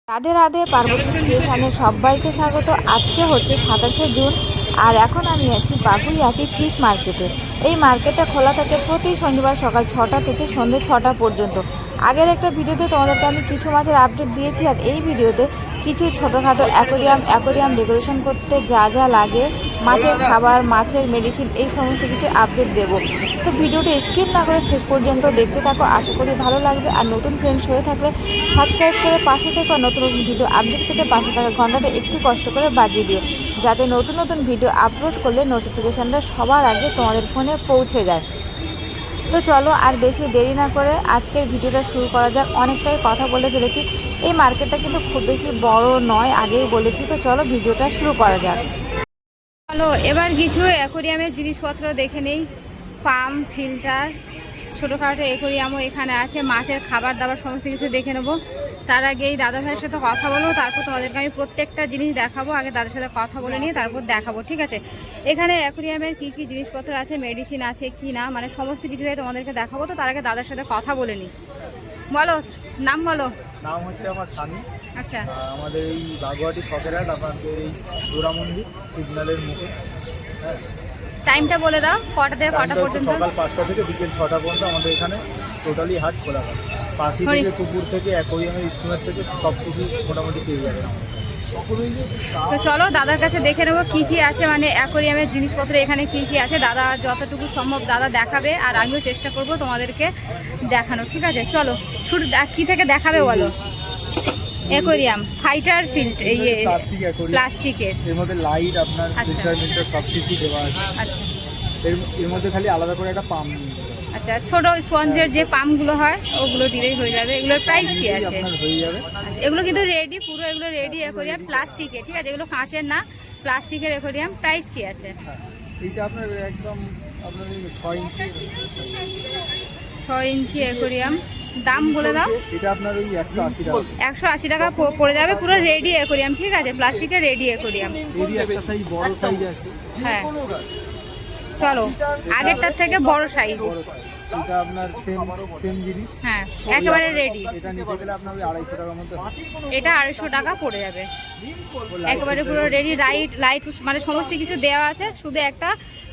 রাধে রাধে পার্বতী স্টেশনে সবাইকে স্বাগত। আজকে হচ্ছে 27শে জুন আর এখন আমি আছি বাগুইআটি ফিশ মার্কেটে। এই মার্কেটটা খোলা থাকে প্রতি শনিবার সকাল 6টা থেকে সন্ধ্যে 6টা পর্যন্ত। আগের একটা ভিডিওতে তোমাদেরকে আমি কিছু মাছের আপডেট দিয়েছি আর এই ভিডিওতে কিছু ছোটোখাটো অ্যাকোরিয়াম ডেকোরেশন করতে যা যা লাগে, মাছের খাবার, মাছের মেডিসিন, এই সমস্ত কিছু আপডেট দেব। তো ভিডিওটা স্কিপ না করে শেষ পর্যন্ত দেখতে থাকো, আশা করি ভালো লাগবে। আর নতুন ফ্রেন্ডস হয়ে থাকলে সাবস্ক্রাইব করে পাশে থেকে নতুন নতুন ভিডিও আপডেট পেতে পাশে থাকা ঘন্টাটা একটু কষ্ট করে বাজিয়ে দিও, যাতে নতুন নতুন ভিডিও আপলোড করলে নোটিফিকেশানটা সবার আগে তোমাদের ফোনে পৌঁছে যায়। তো চলো আর বেশি দেরি না করে আজকের ভিডিওটা শুরু করা যাক। অনেকটাই কথা বলে ফেলেছি। এই মার্কেটটা কিন্তু খুব বেশি বড় নয়, আগেই বলেছি। তো চলো ভিডিওটা শুরু করা যাক। চলো এবার কিছু অ্যাকোরিয়ামের জিনিসপত্র দেখে নেই। পাম্প, ফিল্টার, ছোটোখাটো অ্যাকোরিয়ামও এখানে আছে। মাছের খাবার দাবার সমস্ত কিছু দেখে নেবো। তার আগে এই দাদা ভাইয়ের সাথে কথা বলবো, তারপর তোমাদেরকে আমি প্রত্যেকটা জিনিস দেখাবো। আগে দাদার সাথে কথা বলে নিয়ে তারপর দেখাবো, ঠিক আছে? এখানে অ্যাকোরিয়ামের কী কী জিনিসপত্র আছে, মেডিসিন আছে কি না, মানে সমস্ত কিছুই তোমাদেরকে দেখাবো। তো তার আগে দাদার সাথে কথা বলে নিই। বলো, নাম বলো। নাম হচ্ছে আমার স্বামী। আচ্ছা, আমাদের এই বাগুইআটি সকেরহাট, আপনাদের এই জোড়া মন্দির সিগন্যালের মুখে। হ্যাঁ, টাইমটা বলে দাও, কটা থেকে কটা টাইমটা হচ্ছে পর্যন্ত? সকাল 5টা থেকে বিকেল 6টা পর্যন্ত আমাদের এখানে টোটালি হাট খোলা হয়। পাখি থেকে, কুকুর থেকে, অ্যাকোরিয়ামের ইনস্ট্রুমেন্ট থেকে সব কিছু মোটামুটি পেয়ে যাবেন। তো চলো দাদার কাছে দেখে নেবো কি কি আছে, মানে অ্যাকোরিয়ামের জিনিসপত্র এখানে কি কি আছে। দাদা যতটুকু সম্ভব দাদা দেখাবে আর আমিও চেষ্টা করব তোমাদেরকে দেখানো, ঠিক আছে? চলো শুরু, কি থেকে দেখাবে বলো? অ্যাকোরিয়াম, ফাইটার, প্লাস্টিকের, এর মধ্যে লাইট, আপনার ফিল্টার মিল্টার সব কিছু দেওয়া আছে। আচ্ছা, এর মধ্যে খালি আলাদা করে একটা পাম্প নিয়ে নেবেন। আচ্ছা, ছোট স্পঞ্জের যে পাম্পগুলো হয় ওগুলো দিলেই হয়ে যাবে। এগুলোর প্রাইস কি আছে? আপনার হয়ে যাবে। আচ্ছা, এগুলো কিন্তু রেডি, পুরো এগুলো রেডি অ্যাকোরিয়াম, প্লাস্টিকের, ঠিক আছে? এগুলো কাঁচের না, প্লাস্টিকের অ্যাকোরিয়াম। প্রাইস কি আছে? এইটা আপনার একদম আপনার 6 ইঞ্চি 6 ইঞ্চি অ্যাকোরিয়াম। দাম বলে দাও। এটা আপনার ওই 180 টাকা। 180 টাকা পড়ে যাবে, পুরো রেডি অ্যাকোরিয়াম, ঠিক আছে? প্লাস্টিকের রেডি অ্যাকোরিয়াম। এরই একটা সাইজ বড় সাইজ আছে। হ্যাঁ, চলো আগেরটার থেকে বড় সাইজ। এটা আপনার সেম জিনিস। হ্যাঁ, একেবারে রেডি। এটা নিতে গেলে আপনার ওই 250 টাকার মধ্যে হবে। এটা 250 টাকা পড়ে যাবে, একেবারে পুরো রেডি। লাইট মানে সমস্ত কিছু দেওয়া আছে, শুধু একটা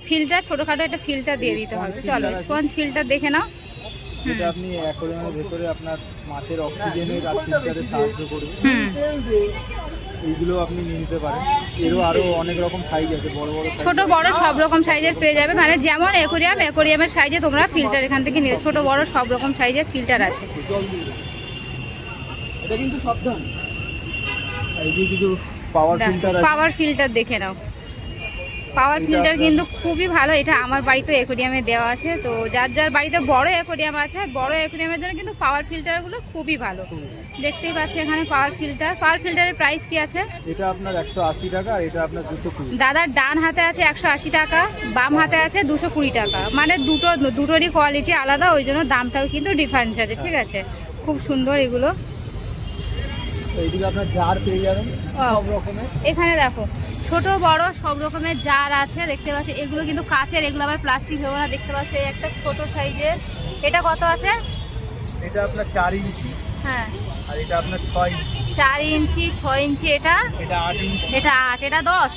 ফিল্টার, ছোটোখাটো একটা ফিল্টার দিয়ে দিতে হবে। চলো স্পঞ্জ ফিল্টার দেখে নাও। এটা আপনি অ্যাকোরিয়ামের ভেতরে আপনার মাছের অক্সিজেনের আর ফিল্টারে সাহায্য করবে। এইগুলো আপনি নিয়ে নিতে পারেন। এরও আরও অনেক রকম সাইজ আছে, বড় বড় ছোট বড় সব রকম সাইজের পেয়ে যাবে, মানে যেমন অ্যাকোরিয়ামের সাইজে তোমরা ফিল্টার এখান থেকে নিয়ে, ছোট বড় সব রকম সাইজের ফিল্টার আছে। এটা কিন্তু সাবধান, এই যে কিছু পাওয়ার ফিল্টার আছে। পাওয়ার ফিল্টার দেখে নাও। পাওয়ার ফিল্টার কিন্তু খুবই ভালো। এটা আমার বাড়িতে অ্যাকোরিয়ামে দেওয়া আছে। তো যার যার বাড়িতে বড় অ্যাকোরিয়াম আছে, বড় অ্যাকোরিয়ামের জন্য কিন্তু পাওয়ার ফিল্টারগুলো খুবই ভালো। দেখতেই পাচ্ছি এখানে পাওয়ার ফিল্টারের প্রাইস কি আছে? এটা আপনার 180 টাকা আর এটা আপনার 220। দাদার ডান হাতে আছে 180 টাকা, বাম হাতে আছে 220 টাকা। মানে দুটোরই কোয়ালিটি আলাদা, ওই জন্য দামটাও কিন্তু ডিফারেন্স আছে, ঠিক আছে? খুব সুন্দর এগুলো। এইদিকে আপনার জার পেয়ে যাবেন সব রকমের। এখানে দেখো ছোট বড় সব রকমের জার আছে, দেখতে পাচ্ছি। এগুলো কিন্তু কাচের, এগুলো আবার প্লাস্টিক হবে না। দেখতে পাচ্ছি একটা ছোট সাইজের। এটা কত আছে? এটা আপনার 4 ইঞ্চি। হ্যাঁ, আর এটা আপনার 6 ইঞ্চি। 4 ইঞ্চি, 6 ইঞ্চি। এটা 8 ইঞ্চি। এটা 8, এটা 10।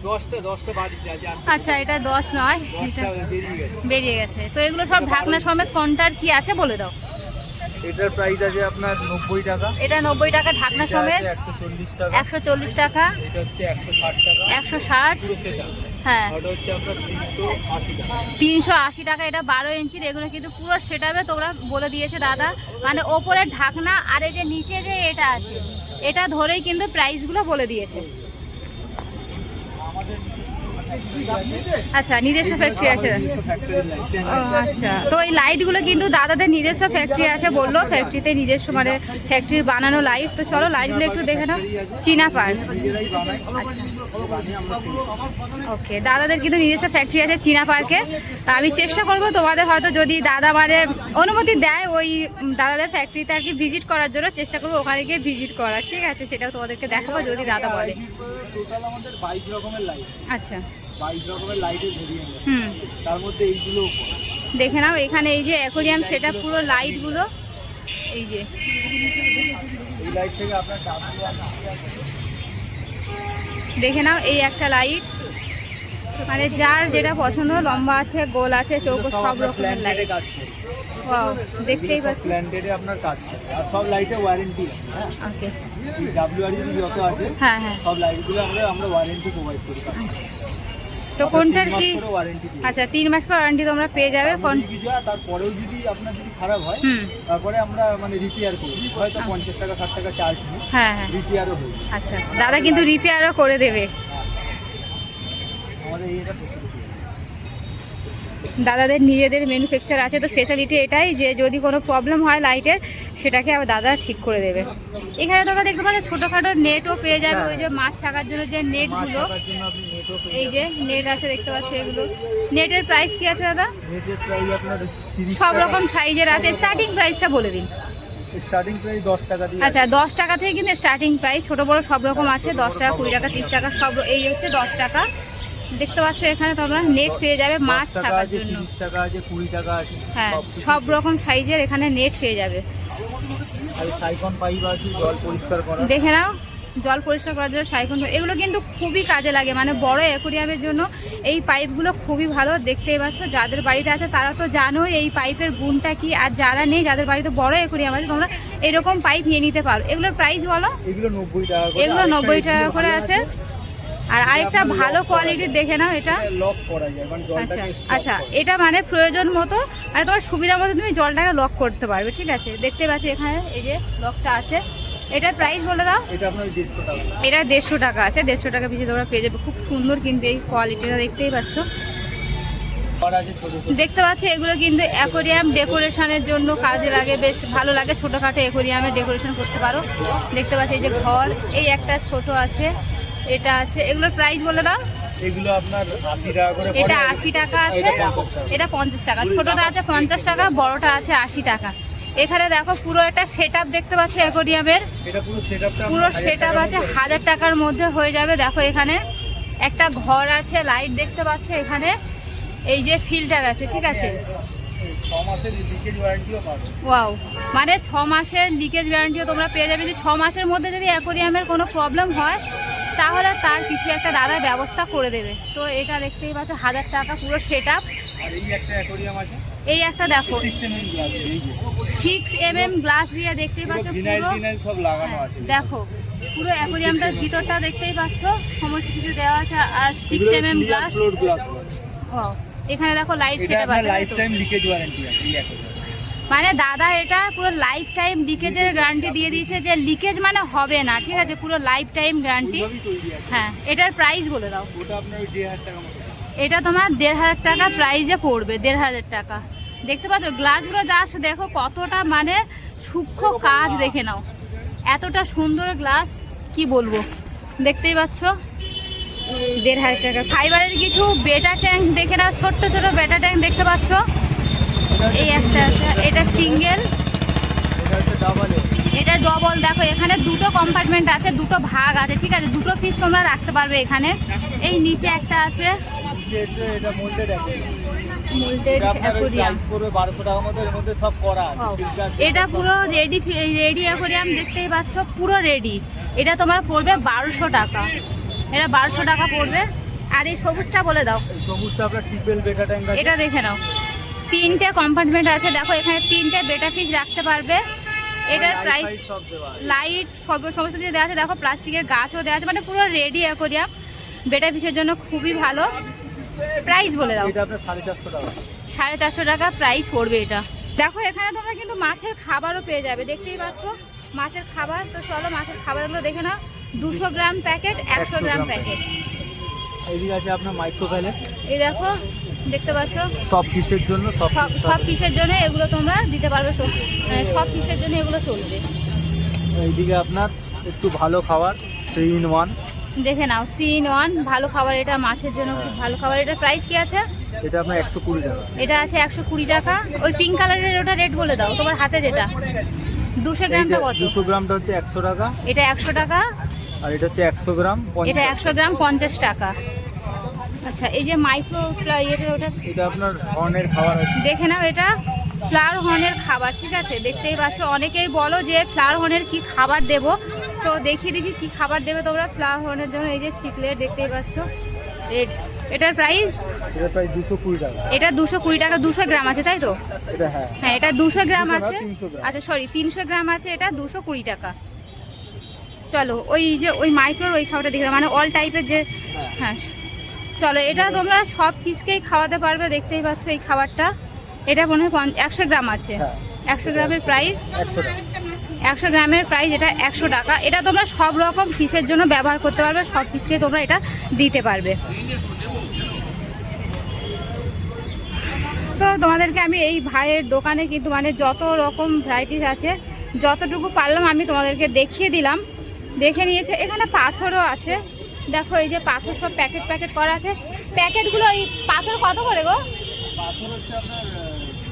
10টা বাড়ি যায়। আচ্ছা, এটা 10 নয়, এটা 10টা বেরিয়ে গেছে। বেরিয়ে গেছে। তো এগুলো সব ঢাকনা সমেত কোনটার কি আছে বলে দাও। এটার প্রাইস আছে আপনার 90 টাকা। এটা 90 টাকা ঢাকনা সমেত। 140 টাকা। 140 টাকা। এটা হচ্ছে 160 টাকা। 160। পুরো সেটা। হ্যাঁ, ওটা হচ্ছে আপনার 380 টাকা। 380 টাকা। এটা 12 ইঞ্চির। এগুলো কিন্তু পুরো সেটাবে তোমরা বলে দিয়েছে দাদা, মানে ওপরের ঢাকনা আর এই যে নিচে যে এটা আছে, এটা ধরেই কিন্তু প্রাইসগুলো বলে দিয়েছে। আচ্ছা, নিজস্ব ফ্যাক্টরি আছে। ও আচ্ছা, তো এই লাইটগুলো কিন্তু দাদাদের নিজস্ব ফ্যাক্টরি আছে বললো, ফ্যাক্টরিতে নিজস্ব মানে ফ্যাক্টরির বানানো লাইট। তো চলো লাইটগুলো একটু দেখে নাও। চীনা পার। আচ্ছা, ওকে, দাদাদের কিন্তু নিজস্ব ফ্যাক্টরি আছে চীনা পার্কে। আমি চেষ্টা করব তোমাদের হয়তো যদি দাদা মানে অনুমতি দেয় ওই দাদাদের ফ্যাক্টরিতে আর কি ভিজিট করার জন্য, চেষ্টা করবো ওখানে গিয়ে ভিজিট করার, ঠিক আছে? সেটাও তোমাদেরকে দেখাবো যদি দাদা বলে। টোটাল আমাদের 22 রকমের লাইট। আচ্ছা, 22 রকমের লাইটের ভেরিয়েন্ট। তার মধ্যে এইগুলো দেখে নাও। এখানে এই যে অ্যাকোরিয়াম সেটা পুরো লাইটগুলো এই যে এই লাইট থেকে আপনার দেখে নাও, এই একটা লাইট, মানে যার যেটা পছন্দ, লম্বা আছে, গোল আছে, চৌকো, সব রকমের লাইট। কাজ করে, ওয়াও, দেখতেই পাচ্ছি। প্ল্যান্টেডে আপনার কাজ করে, আর সব লাইটে ওয়ারেন্টি। ওকে, WRG যত আছে হ্যাঁ হ্যাঁ, সব লাইটগুলো আমরা ওয়ারেন্টি প্রোভাইড করি। তো কোনটার কি? ওয়ারেন্টি আচ্ছা, 3 মাস পর ওয়ারেন্টি তোমরা পেয়ে যাবে। তারপরেও যদি আপনার যদি খারাপ হয়, তারপরে আমরা মানে রিপেয়ার করি, হয়তো 50 টাকা 60 টাকা চার্জ নিই, হ্যাঁ হ্যাঁ, রিপেয়ারও হয়ে যায়। আচ্ছা, দাদা কিন্তু রিপেয়ারও করে দেবে। আমাদের এইটা দাদাদের নিজেদের ম্যানুফ্যাকচার আছে, তো ফেসিলিটি এটাই যে যদি কোনো প্রবলেম হয় লাইটের, সেটাকে আবার দাদা ঠিক করে দেবে। এখানে তোমরা দেখতে পাচ্ছ ছোটোখাটো নেটও পেয়ে যাবে, ওই যে মাছ ছাকার জন্য যে নেটগুলো, এই যে নেট আছে দেখতে পাচ্ছ এগুলো। নেটের প্রাইস কি আছে দাদা? নেটের প্রাইস আপনার 30 সব রকম সাইজের আছে, স্টার্টিং প্রাইসটা বলে দিন। স্টার্টিং প্রাইস 10 টাকা দিয়ে। আচ্ছা, 10 টাকা থেকে কিন্তু স্টার্টিং প্রাইস, ছোট বড় সব রকম আছে। 10 টাকা, 20 টাকা, 30 টাকা, সব এই হচ্ছে 10 টাকা। দেখতে পাচ্ছ এখানে তোমরা নেট পেয়ে যাবে মাছ ছাকার জন্য। 30 টাকা আছে, 20 টাকা আছে, হ্যাঁ, সব রকম সাইজের এখানে নেট পেয়ে যাবে। আর সাইকন পাইপ আছে জল পরিষ্কার করা। দেখে নাও, জল পরিষ্কার করার জন্য সাইকন, এগুলো কিন্তু খুবই কাজে লাগে, মানে বড় অ্যাকোরিয়ামের জন্য এই পাইপগুলো খুবই ভালো। দেখতেই পাচ্ছ, যাদের বাড়িতে আছে তারা তো জানো এই পাইপের গুণটা কি, আর যারা নেই, যাদের বাড়িতে বড় অ্যাকোরিয়াম আছে, তোমরা এরকম পাইপ নিয়ে নিতে পারো। এগুলোর প্রাইস বলো? এগুলো 90 টাকা করে। এগুলো 90 টাকা করে আছে। আর আরেকটা ভালো কোয়ালিটির দেখে নাও, এটা লক করা যায়, মানে জলটাকে আচ্ছা, এটা মানে প্রয়োজন মতো, মানে তোমার সুবিধা মতো তুমি জলটাকে লক করতে পারবে, ঠিক আছে। দেখতে পাচ্ছি এখানে এই যে লকটা আছে। এটার প্রাইস বলে দাও। এটা আপনার 150 টাকা। এটা 150 টাকা আছে, 150 টাকা পিছিয়ে তোমরা পেয়ে যাবে। খুব সুন্দর কিন্তু এই কোয়ালিটিটা, দেখতেই পাচ্ছ। দেখতে পাচ্ছি এগুলো কিন্তু অ্যাকোরিয়াম ডেকোরেশনের জন্য কাজে লাগে, বেশ ভালো লাগে। ছোটোখাটো অ্যাকোরিয়ামে ডেকোরেশন করতে পারো। দেখতে পাচ্ছি এই যে ঘর, এই একটা ছোট আছে, এটা আছে। এগুলোর প্রাইস বলে দাও। এগুলো আপনার 80 টাকা করে। এটা 80 টাকা আছে, এটা 50 টাকা। ছোটটা আছে 50 টাকা, বড়টা আছে 80 টাকা। এখানে দেখো পুরো একটা সেটআপ দেখতে পাচ্ছি অ্যাকোরিয়ামের। এটা পুরো সেটআপটা পুরো সেটআপ আছে 1000 টাকার মধ্যে হয়ে যাবে। দেখো এখানে একটা ঘর আছে, লাইট দেখতে পাচ্ছ এখানে, এই যে ফিল্টার আছে, ঠিক আছে। 6 মাসের লিকেজ ওয়ারেন্টিও পাবে। ওয়াও, মানে 6 মাসের লিকেজ ওয়ারেন্টিও তোমরা পেয়ে যাবে। যদি 6 মাসের মধ্যে যদি অ্যাকোরিয়ামের কোনো প্রবলেম হয়, তাহলে তার কিছু একটা দাদা ব্যবস্থা করে দেবে। তো এটা দেখতেই পাচ্ছ 1000 টাকা পুরো সেটআপ। আর এই একটা অ্যাকোরিয়াম আছে, এই একটা দেখো 6mm গ্লাস, এই যে 6mm গ্লাস দিয়ে দেখতেই পাচ্ছ ভিনাইল পুরো। টিনাইল সব লাগানো আছে। দেখো পুরো অ্যাকোরিয়ামটার ভিতরটা দেখতেই পাচ্ছ, সমস্ত কিছু দেওয়া আছে। আর 6mm গ্লাস। Floor glass. ও, এখানে দেখো লাইট সেটআপ আছে, লাইফ টাইম লিকেজ ওয়ারেন্টি আছে এই অ্যাকোরিয়াম। মানে দাদা এটা পুরো লাইফ টাইম লিকেজের গ্যারান্টি দিয়ে দিয়েছে, যে লিকেজ মানে হবে না, ঠিক আছে, পুরো লাইফ টাইম গ্যারান্টি। হ্যাঁ, এটার প্রাইস বলে দাও। ওটা আপনার 1500 টাকা মতো। এটা তোমার 1500 টাকা প্রাইসে পড়বে, 1500 টাকা। দেখতে পাচ্ছ গ্লাসগুলো জাস্ট দেখো কতটা মানে সূক্ষ্ম কাজ, দেখে নাও এতটা সুন্দর গ্লাস, কি বলবো। দেখতেই পাচ্ছ 1500 টাকা। ফাইবারের কিছু বেটা ট্যাঙ্ক দেখে নাও, ছোট্ট ছোট বেটা ট্যাঙ্ক দেখতে পাচ্ছ। এই একটা আছে, এটা সিঙ্গেল, এটা হচ্ছে ডাবল। এটা ডবল। দেখো এখানে দুটো কম্পার্টমেন্ট আছে, দুটো ভাগ আছে, ঠিক আছে। দুটো পিস তোমরা রাখতে পারবে এখানে। এই নিচে একটা আছে, এটা মোল্ডেড মোল্ডেড অ্যাকোরিয়াম। পুরো 1200 টাকার মধ্যে, এর মধ্যে সব করা আছে। এটা পুরো রেডি অ্যাকোরিয়াম দেখতেই পাচ্ছ, পুরো রেডি। এটা তোমার পড়বে 1200 টাকা, এটা 1200 টাকা পড়বে। আর এই সবুজটা বলে দাও। এই সবুজটা আপনার ট্রিপল বেটা ট্যাঙ্ক আছে। এটা দেখে নাও, 3টে কম্পার্টমেন্ট আছে। দেখো এখানে 3টে বেটা ফিশ রাখতে পারবে। এটার প্রাইস, লাইট সমস্ত কিছু দেওয়া আছে। দেখো প্লাস্টিকের গাছও দেওয়া আছে, মানে পুরো রেডি অ্যাকোরিয়াম বেটা ফিশের জন্য খুবই ভালো। প্রাইস বলে দাও। এটা আপনার 450 টাকা। 450 টাকা প্রাইস পড়বে এটা। দেখো এখানে তোমরা কিন্তু মাছের খাবারও পেয়ে যাবে, দেখতেই পাচ্ছ মাছের খাবার। তো চলো মাছের খাবারগুলো দেখে নাও। 200 গ্রাম প্যাকেট, 100 গ্রাম প্যাকেট। এইদিকে আছে আপনার মাইক্রো প্যালেট। এই দেখো দেখতে পাচ্ছ সব ফিশের জন্য, সব ফিশের জন্য এগুলো তোমরা দিতে পারবে। সব ফিশের জন্য এগুলো চলবে। এইদিকে আপনার একটু ভালো খাবার 3 in 1 দেখে নাও, 3 in 1 ভালো খাবার। এটা মাছের জন্য খুব ভালো খাবার। এটার প্রাইস কি আছে? এটা আপনার 120 টাকা। এটা আছে 120 টাকা। ওই পিঙ্ক কালারের ওটা রেট বলে দাও, তোমার হাতে যেটা। 200 গ্রামটা কত? 200 গ্রামটা হচ্ছে 100 টাকা। এটা 100 টাকা। আর এটা হচ্ছে 100 গ্রাম 50। এটা 100 গ্রাম 50 টাকা। আচ্ছা, এই যে মাইক্রো ওটা এটা আপনার হর্নের খাবার আছে। দেখে নাও, এটা ফ্লাওয়ার হর্নের খাবার, ঠিক আছে? দেখতেই পাচ্ছ, অনেকেই বলো যে ফ্লাওয়ার হর্নের কি খাবার দেব, তো দেখিয়ে দিচ্ছি কি খাবার দেবে তোমরা ফ্লাওয়ার হর্নের জন্য। এই যে চিকলেট দেখতেই পাচ্ছ রেড, এটার প্রাইস এটা প্রায় 220 টাকা। এটা 220 টাকা, 200 গ্রাম আছে তাই তো? এটা হ্যাঁ, এটা 200 গ্রাম 200 না, আছে। 300 গ্রাম। আচ্ছা সরি, 300 গ্রাম আছে, এটা 220 টাকা। চলো ওই যে ওই মাইক্রোর ওই খাবারটা দেখে, মানে অল টাইপের যে, হ্যাঁ চলো এটা তোমরা সব ফিশকেই খাওয়াতে পারবে। দেখতেই পাচ্ছ এই খাবারটা, এটা মনে হয় 100 গ্রাম আছে। হ্যাঁ। 100 গ্রামের প্রাইস 100 টাকা। 100 গ্রামের প্রাইস এটা 100 টাকা। এটা তোমরা সব রকম ফিশের জন্য ব্যবহার করতে পারবে, সব ফিশকে তোমরা এটা দিতে পারবে। তো তোমাদেরকে আমি এই ভাইয়ের দোকানে কিন্তু মানে যত রকম ভ্যারাইটিস আছে, যতটুকু পারলাম আমি তোমাদেরকে দেখিয়ে দিলাম। দেখে নিয়েছে, এখানে পাথরও আছে। দেখো এই যে পাথর সব প্যাকেট প্যাকেট করা আছে। প্যাকেটগুলো এই পাথর কত করে গো? পাথর হচ্ছে আপনার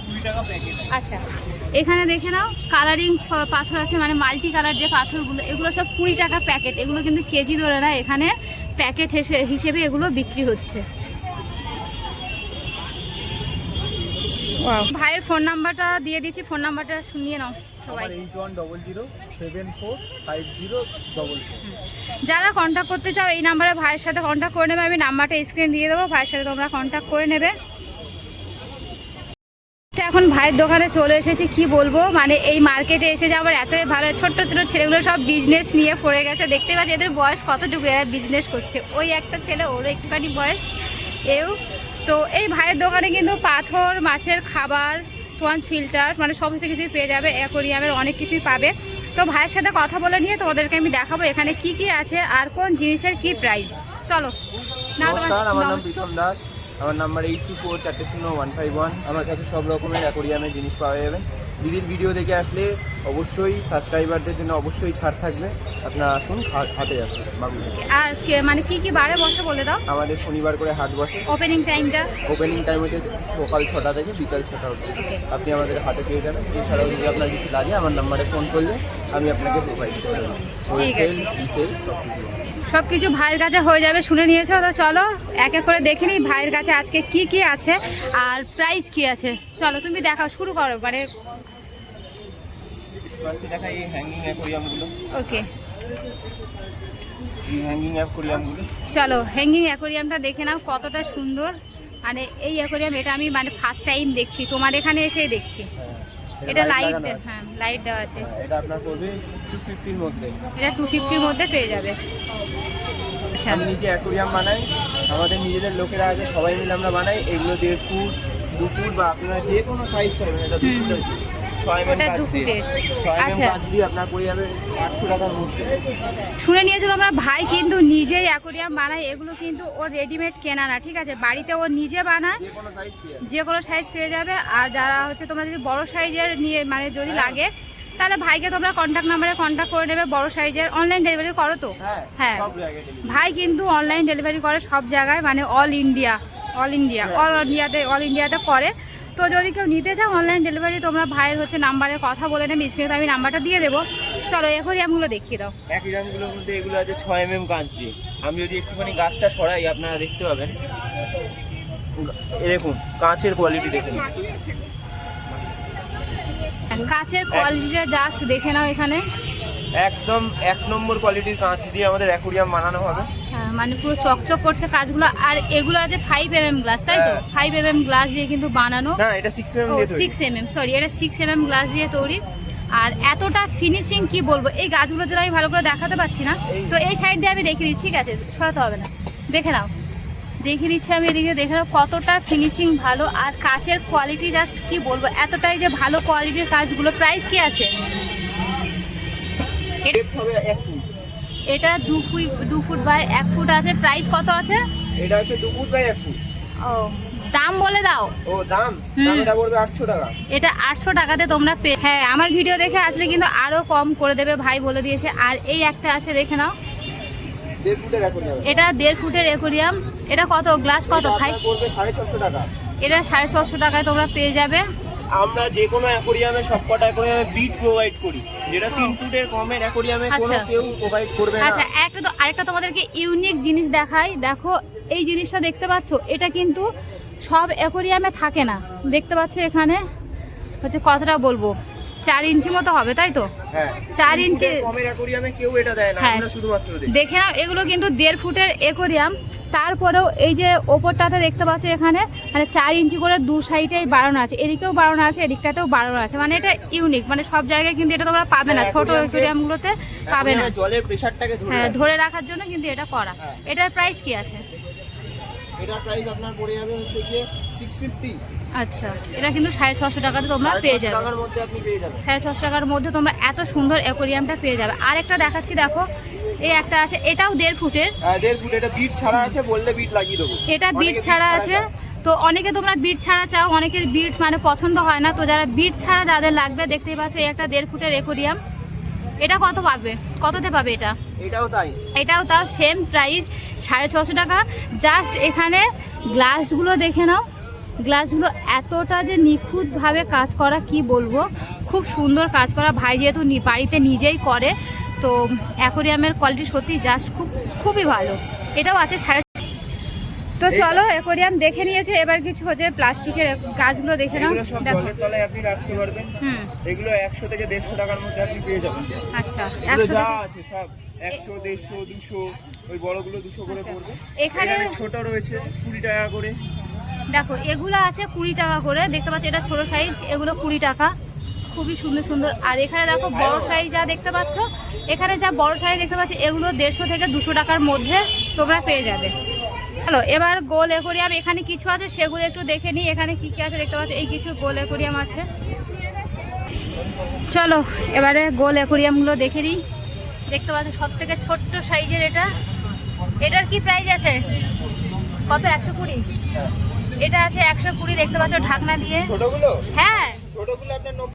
20 টাকা প্যাকেট। আচ্ছা, এখানে দেখে নাও কালারিং পাথর আছে, মানে মাল্টি কালার যে পাথরগুলো, এগুলো সব 20 টাকা প্যাকেট। এগুলো কিন্তু কেজি ধরে না, এখানে প্যাকেট হিসেবে এগুলো বিক্রি হচ্ছে। ভাইয়ের ফোন নাম্বারটা দিয়ে দিচ্ছি, ফোন নাম্বারটা শুনিয়ে নাও সবাই। 8100505044। যারা কন্ট্যাক্ট করতে চাও এই নাম্বারে ভাইয়ের সাথে কন্ট্যাক্ট করে নেবে। আমি নাম্বারটা স্ক্রিন দিয়ে দেবো, ভাইয়ের সাথে তোমরা কন্ট্যাক্ট করে নেবে। এখন ভাইয়ের দোকানে চলে এসেছি, কি বলবো, মানে এই মার্কেটে এসে যে আমার এতই ভালো। ছোট্ট ছোট ছেলেগুলো সব বিজনেস নিয়ে পড়ে গেছে। দেখতে পাচ্ছি এদের বয়স কতটুকু, এরা বিজনেস করছে। ওই একটা ছেলে, ওরও একটুখানি বয়স এও। তো এই ভাইয়ের দোকানে কিন্তু পাথর, মাছের খাবার, সোয়াঞ্জ ফিল্টার, মানে সমস্ত কিছুই পেয়ে যাবে। অ্যাকোরিয়ামের অনেক কিছুই পাবে। তো ভাইয়ের সাথে কথা বলে নিয়ে তোমাদেরকে আমি দেখাবো এখানে কি কি আছে আর কোন জিনিসের কি প্রাইস। চলো না, নমস্কার, আমার নাম প্রীতম দাস। আমার নাম্বার 8244400151। আমার কাছে সব রকমের অ্যাকোরিয়ামের জিনিস পাওয়া যাবে। দিদির ভিডিও দেখে আসলে অবশ্যই সাবস্ক্রাইবারদের জন্য অবশ্যই ছাড় থাকবে। আপনারা আসুন, হাটে আসুন বাবুল। আর মানে কি কি বারে বসে বলে দাও। আমাদের শনিবার করে হাট বসে। ওপেনিং টাইমটা? ওপেনিং টাইম হচ্ছে সকাল 6টা থেকে বিকাল 6টা অবধি। আপনি আমাদের হাটে পেয়ে যাবেন। এছাড়াও যদি আপনার কিছু লাগে আমার নাম্বারে ফোন করলে আমি আপনাকে প্রোভাইড করে দেবো। হোলসেল, রিসেল সব কিছু ভাইয়ের কাছে হয়ে যাবে, শুনে নিয়েছো। তো চলো এক এক করে দেখে নিই ভাইয়ের কাছে আজকে কি কি আছে আর প্রাইস কি আছে। চলো তুমি দেখাও, শুরু করো। মানে ফার্স্টে দেখাই এই হ্যাঙ্গিং অ্যাকোরিয়ামগুলো। ওকে, এই হ্যাঙ্গিং অ্যাকোরিয়ামগুলো। চলো হ্যাঙ্গিং অ্যাকোরিয়ামটা দেখে নাও কতটা সুন্দর। মানে এই অ্যাকোরিয়াম এটা আমি মানে ফার্স্ট টাইম দেখছি, তোমার এখানে এসেই দেখছি। এটা লাইট, হ্যাঁ লাইট দেওয়া আছে। এটা আপনার পড়বে 250 এর মধ্যে। এটা 250 এর মধ্যে পেয়ে যাবে। আচ্ছা, আমি নিজে অ্যাকোরিয়াম বানাই, আমাদের নিজেদের লোকেরা আছে, সবাই মিলে আমরা বানাই। এগুলো 1.5 ফুট, 2 ফুট বা আপনারা যে কোনো সাইজ চাইবেন। এটা 2 ফুট আছে, 6 ওটা 2 mm ফুটের। 6 mm আচ্ছা, কাঁচ দিয়ে আপনার পড়ে যাবে 800 টাকার মধ্যে। শুনে নিয়েছো তোমরা, ভাই কিন্তু নিজেই অ্যাকোরিয়াম বানায়। এগুলো কিন্তু ও রেডিমেড কেনা না, ঠিক আছে? বাড়িতে ও নিজে বানায়, যে কোনো সাইজ পেয়ে যাবেন। যে কোনো সাইজ পেয়ে যাবে। আর যারা হচ্ছে তোমরা যদি বড় সাইজের নিয়ে মানে যদি লাগে, তাহলে ভাইকে তোমরা কন্ট্যাক্ট নাম্বারে কন্ট্যাক্ট করে নেবে। বড় সাইজের অনলাইন ডেলিভারি করো তো? হ্যাঁ, সব জায়গায় delivery। ভাই কিন্তু অনলাইন ডেলিভারি করে সব জায়গায়, মানে অল ইন্ডিয়াতে করে। তো যদি কেউ নিতে চাও অনলাইন ডেলিভারি, তোমরা ভাইয়ের হচ্ছে নাম্বারে কথা বলে নেবে। স্ক্রিনে আমি নাম্বারটা দিয়ে দেবো। চলো অ্যাকোরিয়ামগুলো দেখিয়ে দাও। অ্যাকোরিয়ামগুলোর মধ্যে এগুলো আছে 6 mm কাঁচ দিয়ে। আমি যদি একটুখানি গাছটা সরাই আপনারা দেখতে পাবেন। এই দেখুন কাঁচের কোয়ালিটি দেখুন। কাঁচের কোয়ালিটিটা জাস্ট দেখে নাও। এখানে একদম 1 নম্বর কোয়ালিটির কাঁচ দিয়ে আমাদের অ্যাকোরিয়াম বানানো হবে। হ্যাঁ, মানে পুরো চকচক করছে কাজগুলো। আর এগুলো আছে 5 mm গ্লাস, তাই তো? 5 mm গ্লাস দিয়ে কিন্তু বানানো। না, এটা 6 mm ও দিয়ে তৈরি। 6 mm, সরি, এটা 6 mm গ্লাস দিয়ে তৈরি। আর এতটা ফিনিশিং কি বলবো, এই গাছগুলোর জন্য আমি ভালো করে দেখাতে পারছি না। তো এই সাইড দিয়ে আমি দেখিয়ে দিচ্ছি, ঠিক আছে? সরাতে হবে না, দেখে নাও। দেখিয়ে দিচ্ছি আমি এদিকে, দেখে নাও কতটা ফিনিশিং ভালো। আর কাচের কোয়ালিটি জাস্ট কি বলবো, এতটাই যে ভালো কোয়ালিটির কাজগুলো। প্রাইস কি আছে? ডেপথ হবে 1 ফুট। এটা 2 ফুট বাই 1 ফুট আছে। প্রাইস কত আছে? এটা হচ্ছে 2 ফুট বাই 1 ফুট। ও, দাম বলে দাও। ও দাম এটা পড়বে 800 টাকা। এটা 800 টাকাতে তোমরা হ্যাঁ, আমার ভিডিও দেখে আসলে কিন্তু আরো কম করে দেবে, ভাই বলে দিয়েছে। আর এই একটা আছে, দেখে নাও। 1.5 ফুটের অ্যাকোরিয়াম। এটা 1.5 ফুটের অ্যাকোরিয়াম। এটা কত গ্লাস, কত ভাই? পড়বে 650 টাকা। এটা 650 টাকায় তোমরা পেয়ে যাবে। আমরা যে কোনো অ্যাকোরিয়ামে সবকটা অ্যাকোরিয়ামে বিট প্রোভাইড করি, যেটা 3 ফুটের কমের অ্যাকোরিয়ামে কোনো কেউ প্রোভাইড করবে না। আচ্ছা, আরেকটা তোমাদেরকে ইউনিক জিনিস দেখাই। দেখো এই জিনিসটা দেখতে পাচ্ছ, এটা কিন্তু সব অ্যাকোরিয়ামে থাকে না। দেখতে পাচ্ছ এখানে হচ্ছে কতটা বলবো 4 ইঞ্চি মতো হবে, তাই তো? হ্যাঁ 4 ইঞ্চি। কমের অ্যাকোরিয়ামে কেউ এটা দেয় না, হ্যাঁ। আমরা শুধুমাত্র দিই। দেখে নাও, এগুলো কিন্তু 1.5 ফুটের অ্যাকোরিয়াম। তারপরেও এই যে ওপরটাতে দেখতে পাচ্ছ এখানে মানে 4 ইঞ্চি করে দু সাইডেই বাড়ানো আছে, এদিকেও বাড়ানো আছে, এদিকটাতেও বাড়ানো আছে। মানে এটা ইউনিক, মানে সব জায়গায় কিন্তু এটা তোমরা পাবে না, ছোট অ্যাকোরিয়ামগুলোতে পাবে না। জলের প্রেসারটাকে হ্যাঁ, ধরে রাখার জন্য কিন্তু এটা করা। হ্যাঁ। এটার প্রাইস কি আছে? এটার প্রাইস আপনার পড়ে যাবে হচ্ছে গিয়ে 650। আচ্ছা, এটা কিন্তু 650 টাকাতে তোমরা পেয়ে যাবে। টাকার মধ্যে আপনি পেয়ে যাবেন। 650 টাকার মধ্যে তোমরা এত সুন্দর অ্যাকোরিয়ামটা পেয়ে যাবে। আরেকটা দেখাচ্ছি, দেখো এই একটা আছে, এটাও 1.5 ফুটের। 1.5 ফুট, এটা বিট ছাড়া আছে, বললে বিট লাগিয়ে দেবো। এটা বিট ছাড়া আছে। তো অনেকে তোমরা বিট ছাড়া চাও, অনেকের বিট মানে পছন্দ হয় না, তো যারা বিট ছাড়া যাদের লাগবে দেখতেই পাচ্ছ এই একটা 1.5 ফুটের অ্যাকোরিয়াম। এটা কত পাবে, কততে পাবে এটা? এটাও তাই। এটাও তাও সেম প্রাইস 650 টাকা। জাস্ট এখানে গ্লাসগুলো দেখে নাও, গ্লাসগুলো এতটা যে নিখুঁতভাবে কাজ করা কি বলবো, খুব সুন্দর কাজ করা। ভাই যেহেতু বাড়িতে নিজেই করে, তো অ্যাকোরিয়ামের কোয়ালিটি সত্যি জাস্ট খুবই ভালো। এটাও আছে 650। তো চলো অ্যাকোরিয়াম দেখে নিয়েছে, এবার কিছু হচ্ছে প্লাস্টিকের গাছগুলো দেখে নাও। এগুলো সব দেখো, জলের তলায় আপনি রাখতে পারবেন। হুম, এগুলো 100 থেকে 150 টাকার মধ্যে আপনি পেয়ে যাবেন। আচ্ছা, এগুলো 100 যা টাকা। আছে সব 100, 150, 200, ওই বড়গুলো 200 করে আচ্ছা। পড়বে। এখানে ছোট রয়েছে 20 টাকা করে। দেখো এগুলো আছে 20 টাকা করে, দেখতে পাচ্ছ এটা ছোট সাইজ, এগুলো 20 টাকা। খুবই সুন্দর সুন্দর। আর এখানে দেখো বড় সাইজ যা দেখতে পাচ্ছ, এখানে যা বড় সাইজ দেখতে পাচ্ছ, এগুলো 150 থেকে 200 টাকার মধ্যে তোমরা পেয়ে যাবে। চলো এবার গোল অ্যাকোরিয়াম এখানে কিছু আছে সেগুলো একটু দেখে নিই। এখানে কি কি আছে দেখতে পাচ্ছ, এই কিছু গোল অ্যাকোরিয়াম আছে। চলো এবারে গোল অ্যাকোরিয়ামগুলো দেখে নিই। দেখতে পাচ্ছ সব থেকে ছোট্ট সাইজের এটা, এটার কি প্রাইস আছে? কত? 120। এটা আছে 120, দেখতে পাচ্ছ ঢাকনা দিয়ে। ছোটগুলো হ্যাঁ, ছোটগুলো আপনার